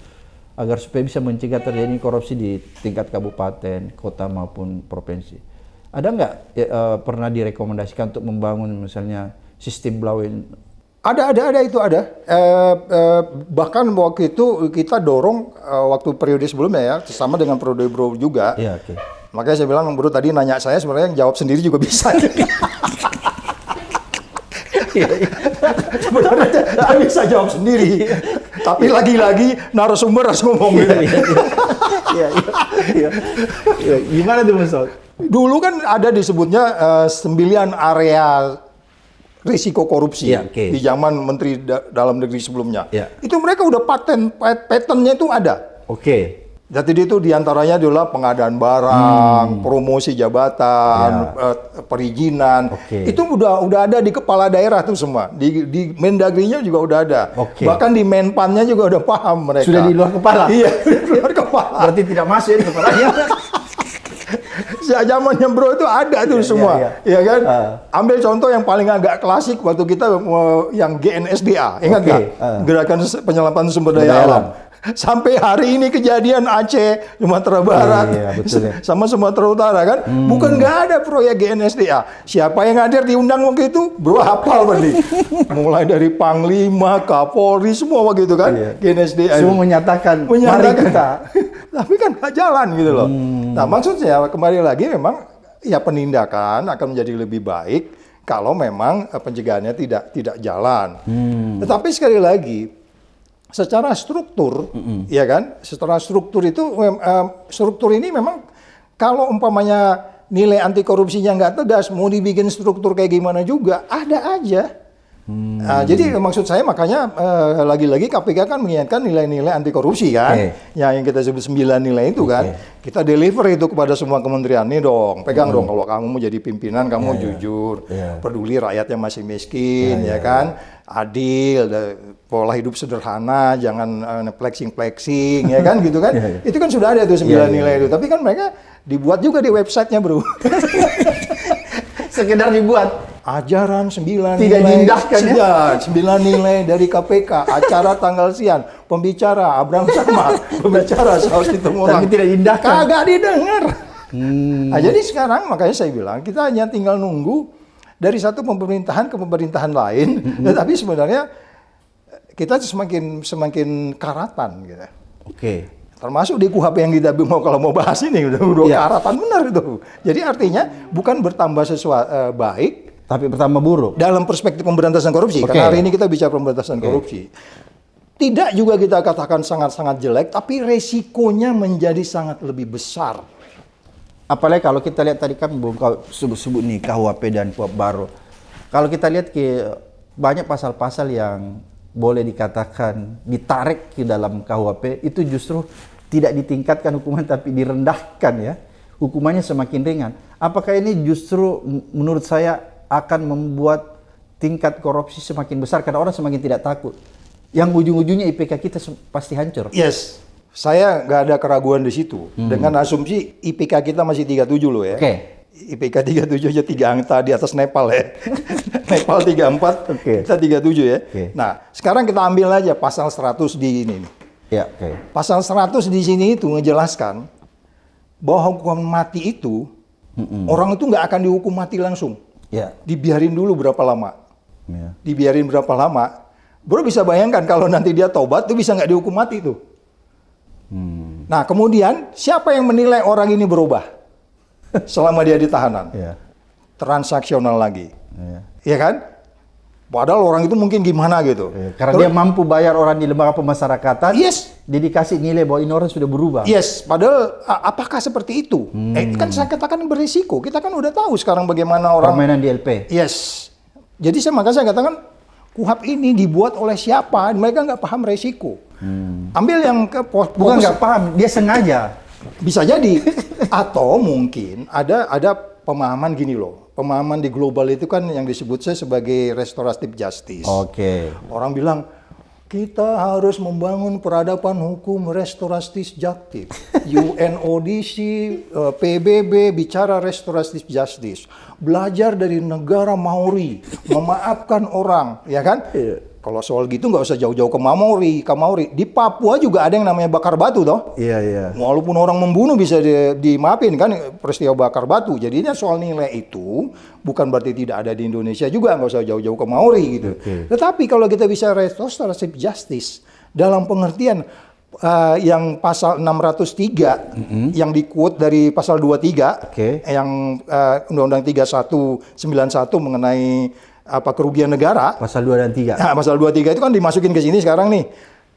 agar supaya bisa mencegah terjadi korupsi di tingkat kabupaten, kota maupun provinsi. Ada nggak pernah direkomendasikan untuk membangun misalnya sistem blauin? Ada itu ada. Bahkan waktu itu kita dorong waktu periode sebelumnya ya, sama dengan periode Bro juga. Iya, oke. Makanya saya bilang Bro tadi nanya saya sebenarnya yang jawab sendiri juga bisa. Sebenarnya saya bisa jawab sendiri. Tapi lagi-lagi narasumber harus ngomong gitu. Iya. Gimana tuh Mas Saud? Dulu kan ada disebutnya 9 area risiko korupsi Iya, oke. di zaman Menteri Dalam Negeri sebelumnya. Iya. Itu mereka udah patennya itu ada. Oke. Jadi itu diantaranya adalah pengadaan barang, promosi jabatan, perizinan. Oke. Itu udah ada di kepala daerah tuh semua. Di Mendagrinya juga udah ada. Oke. Bahkan di Menpannya juga udah paham mereka. Sudah di luar kepala? Iya, di luar kepala. Berarti tidak masuk ya di kepalanya. Zamannya Bro itu ada tuh semua, ya kan? Ambil contoh yang paling agak klasik waktu kita yang GNSDA, ingat nggak? Gerakan Penyelamatan Sumber Daya Alam. Sampai hari ini kejadian Aceh, Sumatera Barat, betul ya. sama Sumatera Utara kan, bukan nggak ada proyek GNSDA. Siapa yang hadir diundang waktu itu? Bro hafal berarti. Mulai dari Panglima, Kapolri, semua waktu itu kan, GNSDA. Semua menyatakan, mari kita. Tapi kan nggak jalan gitu loh. Nah maksudnya kembali lagi memang ya penindakan akan menjadi lebih baik kalau memang pencegahannya tidak jalan. Tetapi sekali lagi secara struktur, ya kan, secara struktur itu struktur ini memang kalau umpamanya nilai anti korupsinya nggak tegas, mau dibikin struktur kayak gimana juga ada aja. Jadi maksud saya makanya lagi-lagi KPK kan mengingatkan nilai-nilai anti korupsi kan, yang kita sebut 9 nilai itu kan, kita deliver itu kepada semua kementerian nih dong, pegang dong kalau kamu mau jadi pimpinan kamu jujur, peduli rakyat yang masih miskin, ya kan, adil, pola hidup sederhana, jangan flexing, ya kan gitu kan, itu kan sudah ada tuh 9 nilai itu, tapi kan mereka dibuat juga di websitenya Bro. Sekedar dibuat. Ajaran 9 Tidak nilai. diindahkan ya? 9 nilai dari KPK. Acara tanggal sekian. Pembicara Abraham Samad. Pembicara Saud Situmorang. Tapi tidak diindahkan. Kagak didengar. Nah, jadi sekarang makanya saya bilang kita hanya tinggal nunggu dari satu pemerintahan ke pemerintahan lain. Tetapi sebenarnya kita semakin karatan gitu. Oke. Termasuk di KUHP yang kita kalau mau bahas ini udah karatan benar itu. Jadi artinya bukan bertambah sesuatu baik, tapi pertama buruk. dalam perspektif pemberantasan korupsi. Karena hari ini kita bicara pemberantasan korupsi. Tidak juga kita katakan sangat-sangat jelek, tapi resikonya menjadi sangat lebih besar. Apalagi kalau kita lihat tadi kan Bung sebut-sebut nih KUHP dan KUHP baru. Kalau kita lihat banyak pasal-pasal yang boleh dikatakan ditarik ke dalam KUHP itu justru tidak ditingkatkan hukuman tapi direndahkan ya. Hukumannya semakin ringan. Apakah ini justru menurut saya akan membuat tingkat korupsi semakin besar karena orang semakin tidak takut. Yang ujung-ujungnya IPK kita pasti hancur. Yes, saya nggak ada keraguan di situ. Dengan asumsi IPK kita masih 37 loh ya. IPK 37 aja 3 angka di atas Nepal ya. Nepal 34, kita 37 ya. Nah, sekarang kita ambil aja pasal 100 di ini nih. Pasal 100 di sini itu ngejelaskan bahwa hukuman mati itu orang itu nggak akan dihukum mati langsung. Dibiarin dulu berapa lama. Dibiarin berapa lama. Bro bisa bayangkan kalau nanti dia tobat tuh bisa nggak dihukum mati tuh. Nah, kemudian siapa yang menilai orang ini berubah? Selama dia di tahanan, transaksional lagi, ya kan? Padahal orang itu mungkin gimana gitu. Karena dia mampu bayar orang di lembaga pemasyarakatan, dia dikasih nilai bahwa ini orang sudah berubah. Padahal apakah seperti itu? Kan saya katakan berisiko. Kita kan udah tahu sekarang bagaimana orang permainan di LP. Jadi makanya saya katakan KUHP ini dibuat oleh siapa? Mereka nggak paham resiko. Ambil yang bukan nggak paham, dia sengaja. Bisa jadi. Atau mungkin ada pemahaman gini loh. Pemahaman di global itu kan yang disebut saya sebagai restoratif justice. Orang bilang kita harus membangun peradaban hukum restoratif justice. UNODC, PBB bicara restoratif justice. Belajar dari negara Maori, memaafkan orang, ya kan? kalau soal gitu nggak usah jauh-jauh ke Kamauri. Di Papua juga ada yang namanya bakar batu toh. Iya, iya. Walaupun orang membunuh bisa dimaafin kan peristiwa bakar batu. Jadinya soal nilai itu bukan berarti tidak ada di Indonesia juga, nggak usah jauh-jauh ke Mauri gitu. Tetapi kalau kita bisa restoratif justice dalam pengertian yang pasal 603 yang di-quote dari pasal 23 yang Undang-Undang 3191 mengenai kerugian negara. Pasal 2 dan 3. Nah, pasal 23 itu kan dimasukin ke sini sekarang nih.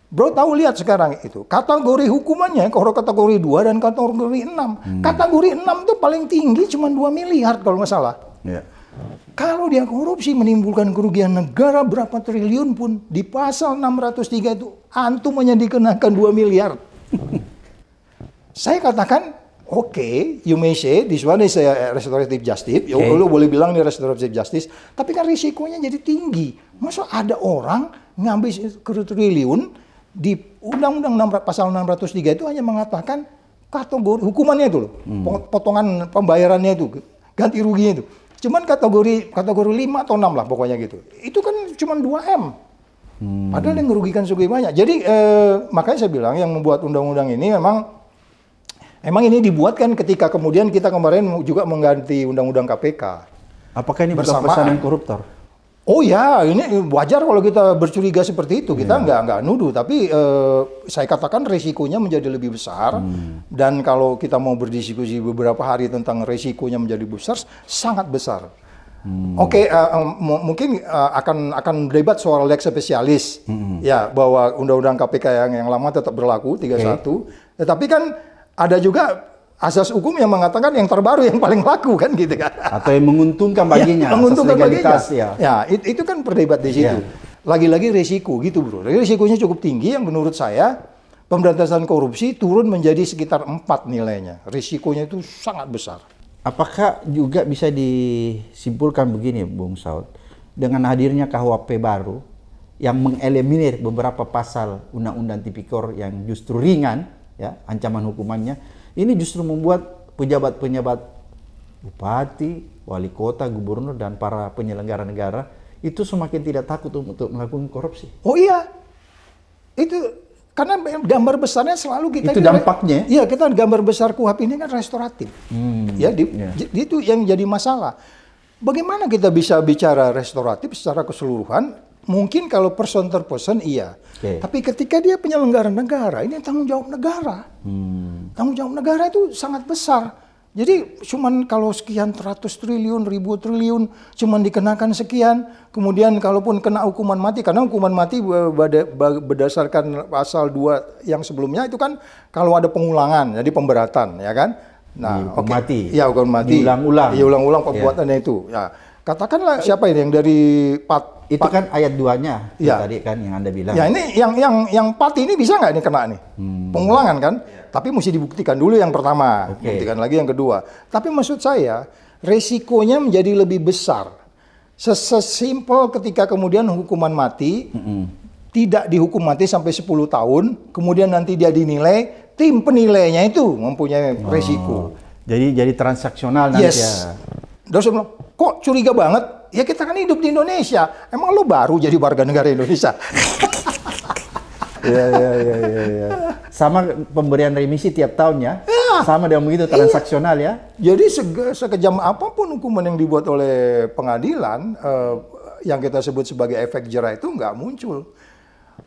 Bro, tahu lihat sekarang itu. Kategori hukumannya, kalau kategori 2 dan kategori 6. Kategori 6 itu paling tinggi cuma 2 miliar kalau nggak salah. Iya. Kalau dia korupsi menimbulkan kerugian negara berapa triliun pun, di pasal 603 itu antum hanya dikenakan 2 miliar. Saya katakan, oke, you may say this one is restorative justice. Ya, lu boleh bilang ini restorative justice, tapi kan risikonya jadi tinggi. Masa ada orang ngambil triliun di Undang-Undang pasal 603 itu hanya mengatakan kategori hukumannya itu loh, potongan pembayarannya itu, ganti ruginya itu. Cuman kategori 5 atau 6 lah pokoknya gitu. Itu kan cuma 2M. Padahal yang merugikan cukup banyak. Jadi makanya saya bilang yang membuat undang-undang ini Emang ini dibuatkan ketika kemudian kita kemarin juga mengganti Undang-Undang KPK. Apakah ini bukan pesanan koruptor? Oh ya, ini wajar kalau kita bercuriga seperti itu. Kita nggak nuduh, tapi saya katakan resikonya menjadi lebih besar. Dan kalau kita mau berdiskusi beberapa hari tentang resikonya menjadi besar, sangat besar. Oke, mungkin akan debat soal lex spesialis, ya bahwa Undang-Undang KPK yang lama tetap berlaku 31. Tetapi kan ada juga asas hukum yang mengatakan yang terbaru yang paling laku kan gitu kan. Atau yang menguntungkan baginya. Ya, menguntungkan baginya. Ya. Ya, itu kan perdebat di situ. Lagi-lagi resiko gitu bro. Resikonya cukup tinggi yang menurut saya pemberantasan korupsi turun menjadi sekitar 4 nilainya. Risikonya itu sangat besar. Apakah juga bisa disimpulkan begini Bung Saud, dengan hadirnya KUHP baru yang mengeliminir beberapa pasal Undang-Undang Tipikor yang justru ringan, ya, ancaman hukumannya, ini justru membuat pejabat-pejabat bupati, wali kota, gubernur, dan para penyelenggara negara itu semakin tidak takut untuk melakukan korupsi. Oh iya, itu karena gambar besarnya selalu kita... Itu dampaknya? Iya, kita gambar besar KUHP ini kan restoratif. Itu yang jadi masalah. Bagaimana kita bisa bicara restoratif secara keseluruhan? Mungkin kalau person per person iya. Tapi ketika dia penyelenggara negara, ini tanggung jawab negara. Tanggung jawab negara itu sangat besar. Jadi cuman kalau sekian ratus triliun, ribu triliun, cuman dikenakan sekian, kemudian kalaupun kena hukuman mati, karena hukuman mati berdasarkan pasal 2 yang sebelumnya itu kan kalau ada pengulangan, jadi pemberatan, ya kan? Nah, hukuman mati. Ya, hukuman mati. Diulang-ulang. Ya, ulang-ulang perbuatannya itu. Ya. Katakanlah siapa ini yang dari itu kan ayat 2-nya tadi kan yang Anda bilang. Ya, ini yang pati ini bisa nggak ini kena nih? Pengulangan kan? Tapi mesti dibuktikan dulu yang pertama, buktikan lagi yang kedua. Tapi maksud saya, resikonya menjadi lebih besar. Sesimpel ketika kemudian hukuman mati, tidak dihukum mati sampai 10 tahun, kemudian nanti dia dinilai, tim penilainya itu mempunyai resiko. Jadi transaksional nanti ya. Terus saya bilang, kok curiga banget? Ya kita kan hidup di Indonesia. Emang lo baru jadi warga negara Indonesia? Iya. Sama pemberian remisi tiap tahun ya. Sama dengan begitu transaksional ya. Jadi sekejam apapun hukuman yang dibuat oleh pengadilan, yang kita sebut sebagai efek jera itu nggak muncul.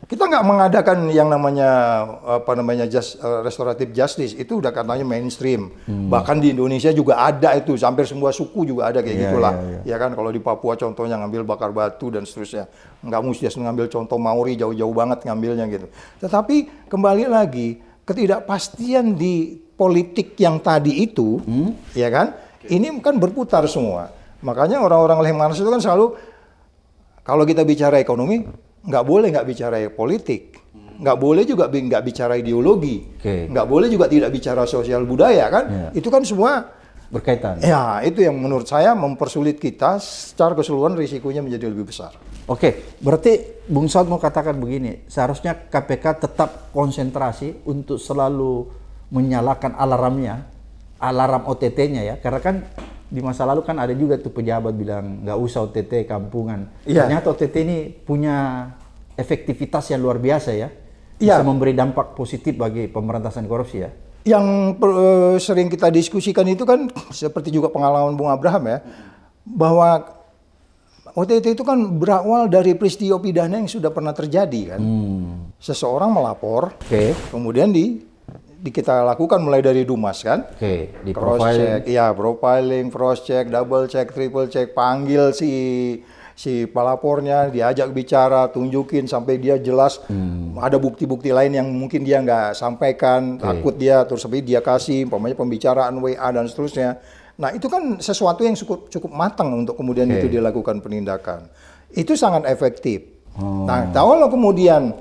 Kita nggak mengadakan yang namanya restoratif justice, itu udah katanya mainstream. Bahkan di Indonesia juga ada itu, hampir semua suku juga ada kayak gitulah. Ya kan, kalau di Papua contohnya ngambil bakar batu dan seterusnya. Nggak mesti ngambil contoh Mauri, jauh-jauh banget ngambilnya gitu. Tetapi kembali lagi, ketidakpastian di politik yang tadi itu, ya kan, ini kan berputar semua. Makanya orang-orang lehmanas itu kan selalu, kalau kita bicara ekonomi, nggak boleh nggak bicara politik, nggak boleh juga nggak bicara ideologi, nggak boleh juga tidak bicara sosial budaya kan, itu kan semua berkaitan. Ya, itu yang menurut saya mempersulit kita secara keseluruhan, risikonya menjadi lebih besar. Oke, berarti Bung Saud mau katakan begini, seharusnya KPK tetap konsentrasi untuk selalu menyalakan alarmnya, alarm OTT-nya ya, karena kan di masa lalu kan ada juga tuh pejabat bilang nggak usah OTT kampungan. Ternyata OTT ini punya efektivitas yang luar biasa ya. Iya. Bisa memberi dampak positif bagi pemberantasan korupsi ya. Yang sering kita diskusikan itu kan seperti juga pengalaman Bung Abraham ya, bahwa OTT itu kan berawal dari peristiwa pidana yang sudah pernah terjadi kan. Seseorang melapor, kemudian kita lakukan mulai dari Dumas kan. Di Cross check, ya profiling, cross check, double check, triple check, panggil si pelapornya, diajak bicara, tunjukin sampai dia jelas. Ada bukti-bukti lain yang mungkin dia nggak sampaikan, takut dia, terus tapi dia kasih, umpamanya pembicaraan WA dan seterusnya. Nah itu kan sesuatu yang cukup matang untuk kemudian itu dilakukan penindakan. Itu sangat efektif. Nah kalau kemudian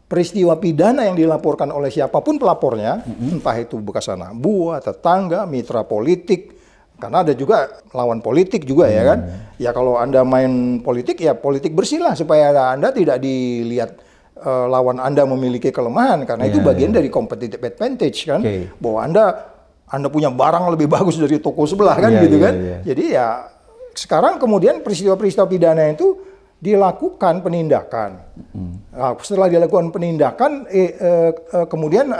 peristiwa pidana yang dilaporkan oleh siapapun pelapornya, entah itu bekas anak buah, tetangga, mitra politik, karena ada juga lawan politik juga ya kan. Ya kalau Anda main politik, ya politik bersih lah supaya Anda tidak dilihat lawan Anda memiliki kelemahan, karena itu bagian dari competitive advantage kan. Bahwa Anda punya barang lebih bagus dari toko sebelah kan gitu kan. Jadi ya sekarang kemudian peristiwa-peristiwa pidana itu dilakukan penindakan. Nah, setelah dilakukan penindakan, kemudian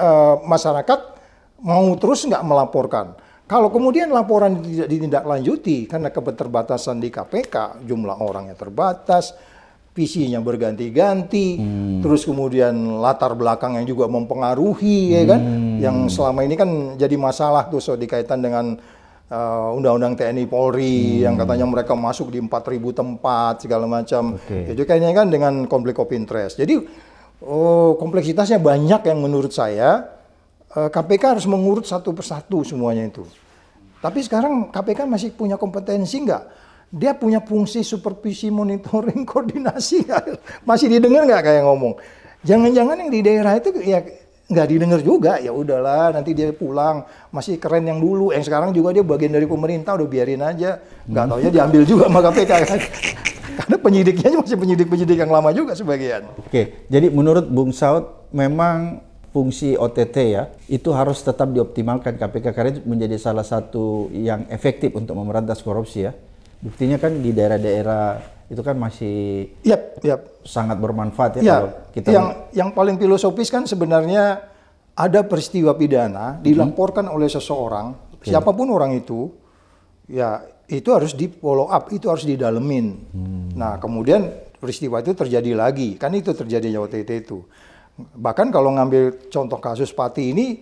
masyarakat mau terus nggak melaporkan. Kalau kemudian laporan tidak ditindaklanjuti karena keterbatasan di KPK, jumlah orangnya terbatas, visinya berganti-ganti, terus kemudian latar belakang yang juga mempengaruhi, ya kan? Yang selama ini kan jadi masalah tuh dikaitan dengan Undang-Undang TNI Polri yang katanya mereka masuk di 4.000 tempat segala macam. Itu kayaknya kan dengan konflik of interest. Jadi kompleksitasnya banyak yang menurut saya KPK harus mengurut satu persatu semuanya itu. Tapi sekarang KPK masih punya kompetensi nggak? Dia punya fungsi supervisi, monitoring, koordinasi nggak? Masih didengar nggak kayak ngomong? Jangan-jangan yang di daerah itu ya nggak didengar juga, ya udahlah nanti dia pulang, masih keren yang dulu, yang sekarang juga dia bagian dari pemerintah, udah biarin aja, nggak taunya diambil juga sama KPK kan. Karena penyidiknya masih penyidik-penyidik yang lama juga sebagian. Jadi menurut Bung Saud memang fungsi OTT ya itu harus tetap dioptimalkan KPK karena itu menjadi salah satu yang efektif untuk memberantas korupsi ya. Buktinya kan di daerah-daerah itu kan masih sangat bermanfaat ya. Kalau kita yang paling filosofis kan sebenarnya ada peristiwa pidana dilaporkan oleh seseorang, siapapun orang itu, ya itu harus di follow up, itu harus didalemin. Nah kemudian peristiwa itu terjadi lagi, kan itu terjadinya OTT itu. Bahkan kalau ngambil contoh kasus Pati ini,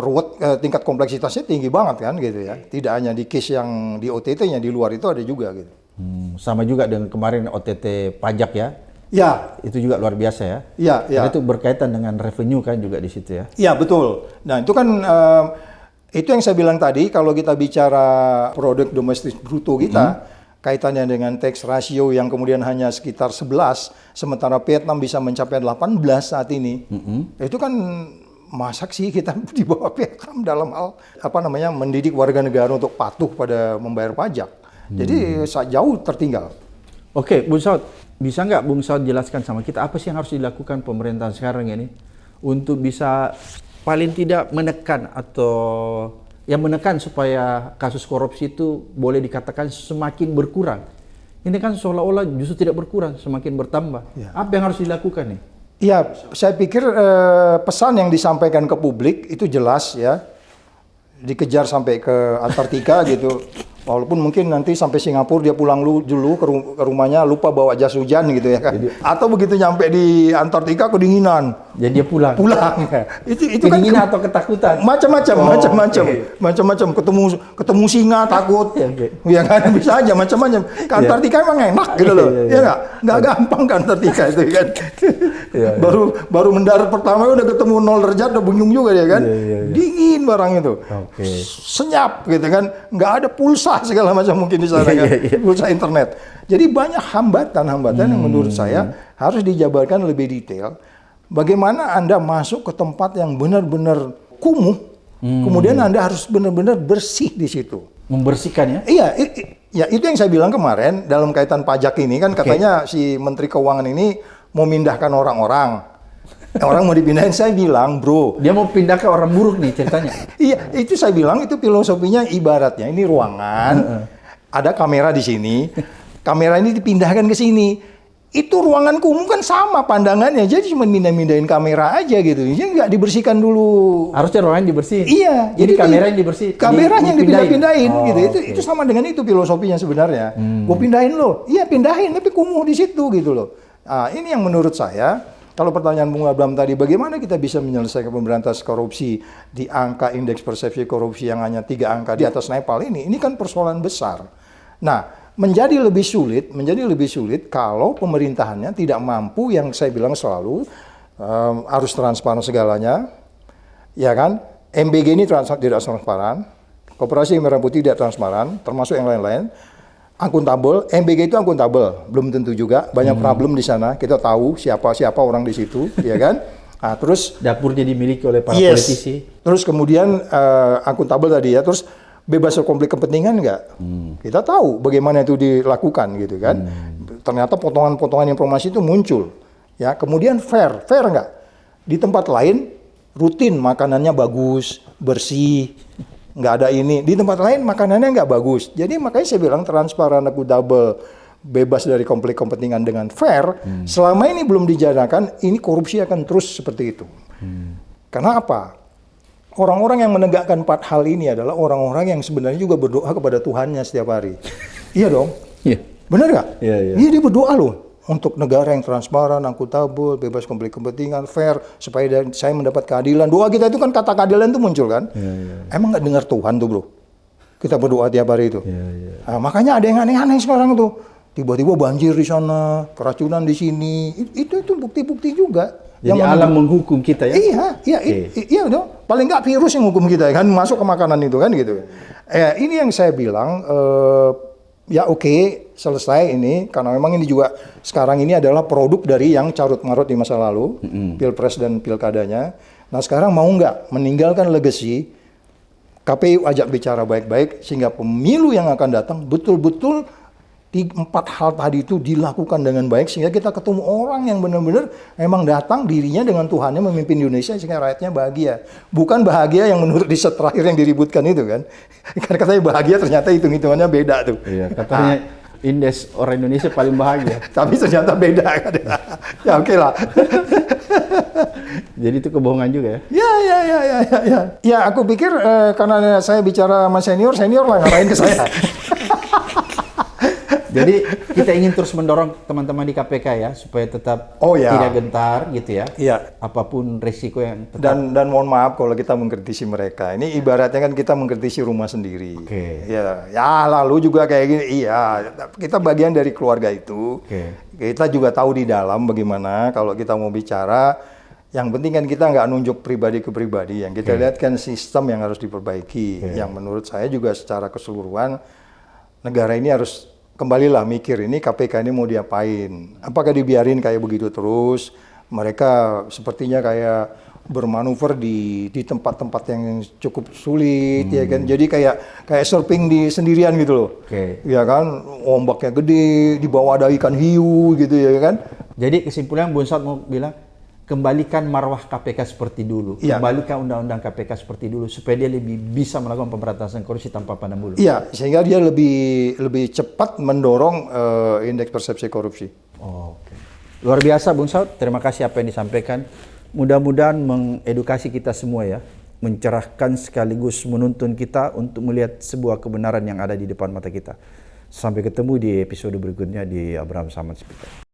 ruwet, tingkat kompleksitasnya tinggi banget kan gitu ya. Tidak hanya di case yang di OTT-nya, di luar itu ada juga gitu. Sama juga dengan kemarin OTT pajak ya. Ya. Itu juga luar biasa ya. Ya. Karena itu berkaitan dengan revenue kan juga di situ ya. Iya betul. Nah itu kan itu yang saya bilang tadi, kalau kita bicara produk domestik bruto kita, kaitannya dengan tax ratio yang kemudian hanya sekitar 11, sementara Vietnam bisa mencapai 18 saat ini. Itu kan masak sih kita di bawah Vietnam dalam hal mendidik warga negara untuk patuh pada membayar pajak. Jadi jauh tertinggal. Oke, Bung Saud, bisa nggak Bung Saud jelaskan sama kita apa sih yang harus dilakukan pemerintahan sekarang ini untuk bisa paling tidak menekan atau yang menekan supaya kasus korupsi itu boleh dikatakan semakin berkurang. Ini kan seolah-olah justru tidak berkurang, semakin bertambah. Apa yang harus dilakukan nih? Iya, saya pikir pesan yang disampaikan ke publik itu jelas ya. Dikejar sampai ke Antartika gitu. Walaupun mungkin nanti sampai Singapura dia pulang dulu ke rumahnya, lupa bawa jas hujan gitu ya kan. Atau begitu nyampe di Antartika kedinginan. Jadi dia pulang. Itu kedinginan kan atau ketakutan? Macam-macam. Ketemu singa takut. Ya kan bisa aja macam-macam. Ke Antartika emang enak gitu loh. Ya nggak gampang ke Antartika itu kan. Baru mendarat pertama udah ketemu 0 derajat udah bingung juga ya kan. Dingin barang itu. Senyap gitu kan. Nggak ada pulsa segala macam mungkin di sana kan. Pulsa internet. Jadi banyak hambatan-hambatan yang menurut saya harus dijabarkan lebih detail. Bagaimana Anda masuk ke tempat yang benar-benar kumuh, kemudian Anda harus benar-benar bersih di situ. Membersihkan ya? Iya, ya itu yang saya bilang kemarin dalam kaitan pajak ini kan katanya si Menteri Keuangan ini mau mindahkan orang-orang. Orang mau dipindahin, saya bilang, bro. Dia mau pindah ke orang buruk nih ceritanya. Iya, itu saya bilang itu filosofinya ibaratnya ini ruangan, ada kamera di sini, kamera ini dipindahkan ke sini. itu ruangan kumuh kan sama pandangannya, jadi cuma mindahin kamera aja gitu, jadi nggak dibersihkan dulu. Harusnya ruangan dibersihin. Iya, Jadi kameranya yang dibersihin. Kameranya yang dipindah-pindahin Oh, gitu. oke. Itu sama dengan itu filosofinya sebenarnya. Gue pindahin loh, iya pindahin, tapi kumuh di situ gitu loh. Nah, ini yang menurut saya, kalau pertanyaan Bung Abraham tadi, bagaimana kita bisa menyelesaikan pemberantasan korupsi di angka indeks persepsi korupsi yang hanya 3 angka di atas Nepal ini kan persoalan besar. Nah, menjadi lebih sulit kalau pemerintahannya tidak mampu, yang saya bilang selalu harus transparan segalanya, ya kan? MBG ini tidak transparan, Koperasi Merah Putih tidak transparan, termasuk yang lain-lain. Akuntabel, MBG itu akuntabel, belum tentu juga, banyak problem di sana. Kita tahu siapa orang di situ, ya kan? Nah, terus dapurnya dimiliki oleh para politisi. Terus kemudian akuntabel tadi ya, terus bebas konflik kepentingan nggak? Kita tahu bagaimana itu dilakukan gitu kan. Ternyata potongan-potongan informasi itu muncul. Ya, kemudian fair nggak? Di tempat lain rutin makanannya bagus, bersih, nggak ada ini. Di tempat lain makanannya nggak bagus. Jadi makanya saya bilang transparan, akuntabel, bebas dari konflik kepentingan dengan fair. Selama ini belum dijadikan, ini korupsi akan terus seperti itu. Karena apa? Orang-orang yang menegakkan 4 hal ini adalah orang-orang yang sebenarnya juga berdoa kepada Tuhannya setiap hari. Iya dong? Iya. Benar nggak? Iya. Iya, dia berdoa loh untuk negara yang transparan, akuntabel, bebas konflik kepentingan, fair, supaya saya mendapat keadilan. Doa kita itu kan, kata keadilan itu muncul kan? Iya. Emang nggak dengar Tuhan tuh bro? Kita berdoa tiap hari itu. Iya. Nah, makanya ada yang aneh-aneh sekarang tuh. Tiba-tiba banjir di sana, keracunan di sini. Itu bukti-bukti juga. Jadi alam menghukum kita ya? Iya dong. Paling nggak virus yang hukum kita kan, masuk ke makanan itu kan gitu. Ini yang saya bilang, ya oke, selesai ini, karena memang ini juga sekarang ini adalah produk dari yang carut-marut di masa lalu, pilpres dan pilkadanya. Nah sekarang mau nggak meninggalkan legacy, KPU ajak bicara baik-baik, sehingga pemilu yang akan datang betul-betul 4 hal tadi itu dilakukan dengan baik, sehingga kita ketemu orang yang benar-benar memang datang dirinya dengan Tuhannya memimpin Indonesia sehingga rakyatnya bahagia. Bukan bahagia yang menurut riset terakhir yang diributkan itu kan. Karena katanya bahagia, ternyata hitung-hitungannya beda tuh. Iya, katanya indeks orang Indonesia paling bahagia. Tapi ternyata beda kan. Ya oke lah. Jadi itu kebohongan juga ya? Ya. Ya aku pikir karena saya bicara sama senior lah ngarahin ke saya. Jadi kita ingin terus mendorong teman-teman di KPK ya supaya tetap tidak gentar gitu ya. Iya. Apapun resiko yang tetap. Dan mohon maaf kalau kita mengkritisi mereka. Ini ibaratnya kan kita mengkritisi rumah sendiri. Oke. Ya lalu juga kayak gini. Iya, kita bagian dari keluarga itu. Oke. Kita juga tahu di dalam bagaimana kalau kita mau bicara. Yang penting kan kita nggak nunjuk pribadi ke pribadi. Yang kita lihat kan sistem yang harus diperbaiki. Yang menurut saya juga secara keseluruhan negara ini harus kembalilah mikir, ini KPK ini mau diapain? Apakah dibiarin kayak begitu terus? Mereka sepertinya kayak bermanuver di tempat-tempat yang cukup sulit, ya kan? Jadi kayak surfing di sendirian gitu loh. Ya kan, ombaknya gede, di bawah ada ikan hiu gitu ya kan? Jadi kesimpulan Bung Saud mau bilang, kembalikan marwah KPK seperti dulu, kembalikan undang-undang KPK seperti dulu supaya dia lebih bisa melakukan pemberantasan korupsi tanpa pandang bulu. Iya, sehingga dia lebih cepat mendorong indeks persepsi korupsi. Oke. Luar biasa Bung Saud, terima kasih apa yang disampaikan. Mudah-mudahan mengedukasi kita semua ya, mencerahkan sekaligus menuntun kita untuk melihat sebuah kebenaran yang ada di depan mata kita. Sampai ketemu di episode berikutnya di Abraham Samad Speaker.